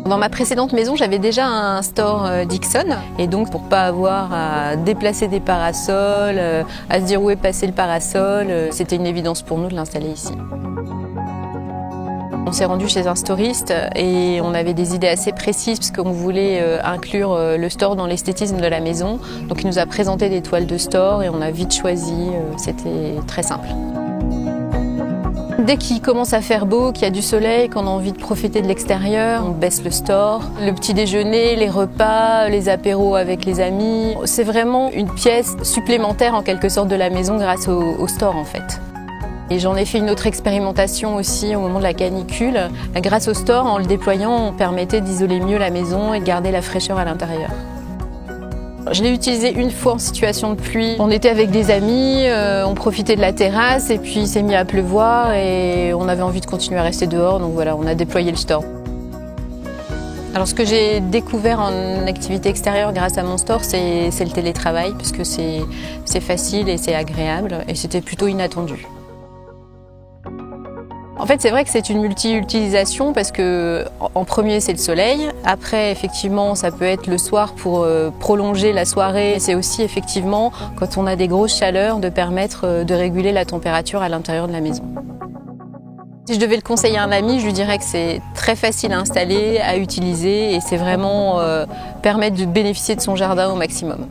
Dans ma précédente maison, j'avais déjà un store Dixon et donc pour pas avoir à déplacer des parasols, à se dire où est passé le parasol, c'était une évidence pour nous de l'installer ici. On s'est rendu chez un storiste et on avait des idées assez précises parce qu'on voulait inclure le store dans l'esthétisme de la maison. Donc il nous a présenté des toiles de store et on a vite choisi, c'était très simple. Dès qu'il commence à faire beau, qu'il y a du soleil, qu'on a envie de profiter de l'extérieur, on baisse le store. Le petit déjeuner, les repas, les apéros avec les amis, c'est vraiment une pièce supplémentaire en quelque sorte de la maison grâce au store en fait. Et j'en ai fait une autre expérimentation aussi au moment de la canicule. Grâce au store, en le déployant, on permettait d'isoler mieux la maison et de garder la fraîcheur à l'intérieur. Je l'ai utilisé une fois en situation de pluie. On était avec des amis, on profitait de la terrasse et puis il s'est mis à pleuvoir et on avait envie de continuer à rester dehors, donc voilà, on a déployé le store. Alors ce que j'ai découvert en activité extérieure grâce à mon store, c'est le télétravail, parce que c'est facile et c'est agréable et c'était plutôt inattendu. En fait, c'est vrai que c'est une multi-utilisation parce que en premier, c'est le soleil. Après, effectivement, ça peut être le soir pour prolonger la soirée. C'est aussi, effectivement, quand on a des grosses chaleurs, de permettre de réguler la température à l'intérieur de la maison. Si je devais le conseiller à un ami, je lui dirais que c'est très facile à installer, à utiliser et c'est vraiment permettre de bénéficier de son jardin au maximum.